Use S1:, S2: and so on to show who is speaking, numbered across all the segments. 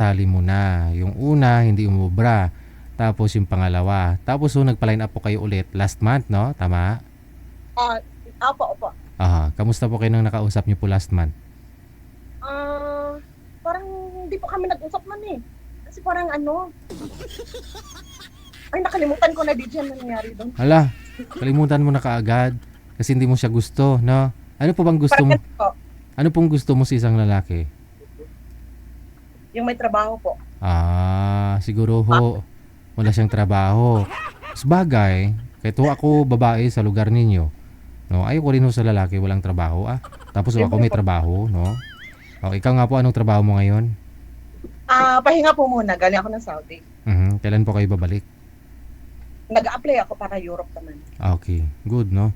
S1: tali mo na. Yung una, hindi umubra. Tapos yung pangalawa. Tapos nagpa-line up po kayo ulit last month, no? Tama?
S2: Ah, opo.
S1: Kamusta po kayo nang nakausap niyo po last month?
S2: Ah, parang hindi po kami nag-usap man eh. Kasi parang ano, ay nakalimutan ko na DJ ang nangyari doon.
S1: Hala, kalimutan mo na kaagad. Kasi hindi mo siya gusto, no? Ano po bang gusto
S2: Parang
S1: mo?
S2: ganun po,
S1: Ano pong gusto mo sa isang lalaki?
S2: yung may trabaho po.
S1: Siguro ho, wala siyang trabaho. Sabagay, kahit ho ako babae sa lugar ninyo, no, ayoko rin ho sa lalaki walang trabaho. Tapos ho, ako may trabaho, no? Ikaw nga po, anong trabaho mo ngayon?
S2: Pahinga po muna, galing ako ng Saudi.
S1: Kailan po kayo babalik?
S2: Nag-apply ako para Europe naman.
S1: Okay, good, no?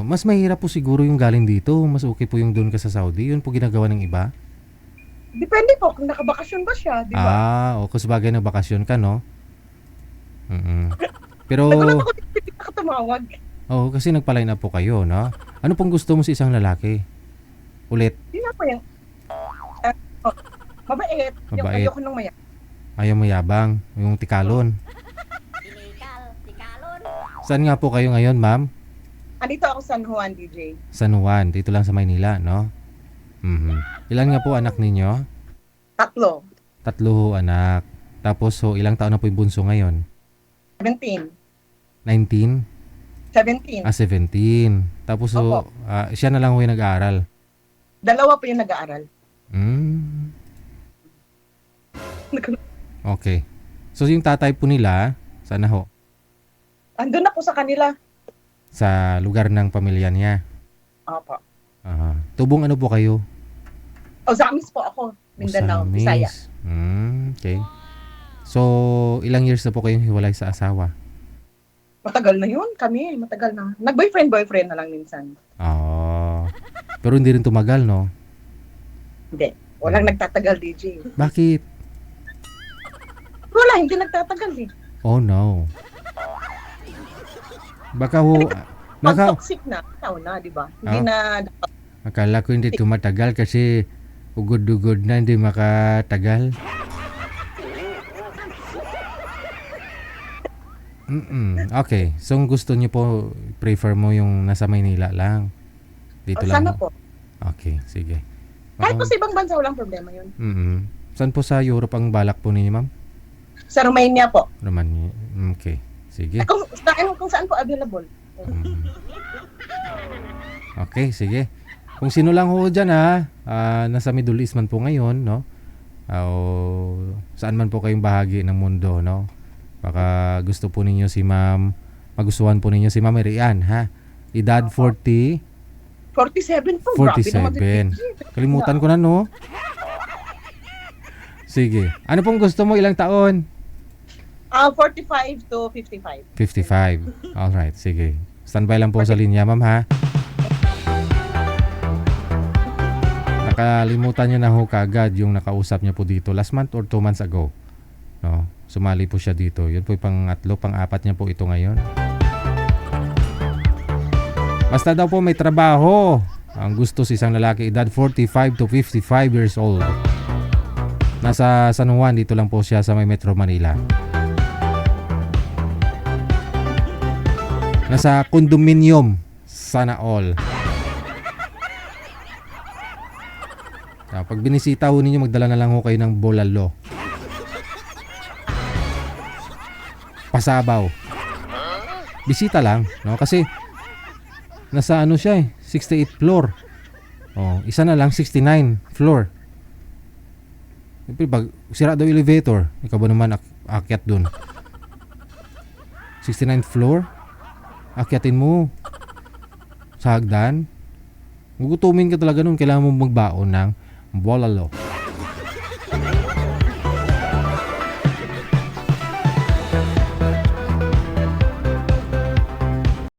S1: Mas mahirap po siguro yung galing dito. Mas okay po yung doon ka sa Saudi. Yun po ginagawa ng iba.
S2: Depende po kung nakabakasyon ba siya, di ba?
S1: Kasi bagay na bakasyon ka, no? Pero,
S2: Nagulat ako hindi ka tumawag.
S1: kasi nagpa-line up po kayo, no? Ano pong gusto mo sa isang lalaki? Ulit,
S2: Hindi na po yung, mabait. Yung
S1: Mabait.
S2: ayoko nung maya.
S1: ayaw mo yabang, yung tikalon. Saan nga po kayo ngayon, ma'am?
S2: Andito ako San Juan, DJ.
S1: San Juan, dito lang sa Maynila, no? Ilan nga po anak ninyo?
S2: 3,
S1: 3 ho anak. Tapos ilang taon na po yung bunso ngayon?
S2: 17.
S1: 19?
S2: 17.
S1: 17. Tapos
S2: Opo.
S1: siya na lang ho yung nag-aaral.
S2: 2 po yung nag-aaral.
S1: Okay. So yung tatay po nila, sana ho?
S2: Andun na po sa kanila.
S1: Sa lugar ng pamilya niya.
S2: Opo.
S1: Tubong ano po kayo?
S2: Ozamis po ako. Mindanao,
S1: Osamis.
S2: Bisaya.
S1: Okay. So, ilang years na po kayong hiwalay sa asawa?
S2: Matagal na yun kami. Matagal na. Nag-boyfriend na lang minsan.
S1: Pero hindi rin tumagal, no?
S2: Hindi. Walang nagtatagal, DJ.
S1: Bakit?
S2: Wala, hindi nagtatagal eh.
S1: Oh no. Baka
S2: Pag toxic na, tao na, di ba? Hindi na,
S1: akala ko hindi tumatagal kasi ugod-ugod na, hindi makatagal. Okay. So, ang gusto niyo po, prefer mo yung nasa Maynila lang? Dito lang?
S2: sana po.
S1: Okay, sige.
S2: Kahit po sa ibang bansa, walang problema yun.
S1: Saan po sa Europe ang balak po ninyo, ma'am?
S2: Sa Romania po.
S1: Romania. Okay, sige.
S2: Kung saan po available.
S1: Okay, sige. Kung sino lang ho dyan nasa Middle East man po ngayon, no? O saan man po kayong bahagi ng mundo, no? Baka gusto po ninyo si ma'am, magustuhan po ninyo si ma'am Rian, ha? Edad 40,
S2: 47 po. Grabe naman.
S1: 47. Kalimutan ko na, no? Sige. Ano pong gusto mo? Ilang taon?
S2: 45 to 55.
S1: 55. Alright, sige. Standby lang po sa linya, ma'am, ha? Nakalimutan niyo na ho kaagad yung nakausap niyo po dito last month or 2 months ago. No? Sumali po siya dito. Yun po yung pang-3, pang-4 niya po ito ngayon. Basta daw po may trabaho. Ang gusto sa isang lalaki, edad 45 to 55 years old. Nasa San Juan, dito lang po siya sa may Metro Manila. Nasa condominium, sana all. Pag binisita ho ninyo, magdala na lang ho kayo ng bolalo. Pasabaw. Bisita lang, no? Kasi nasa siya 68 floor. Isa na lang 69 floor. Siyempre, pag sira daw elevator, ikaw ba naman akyat dun? 69th floor? Akyatin mo sa hagdan. Gugutumin ka talaga nun. Kailangan mo magbaon ng bolalo.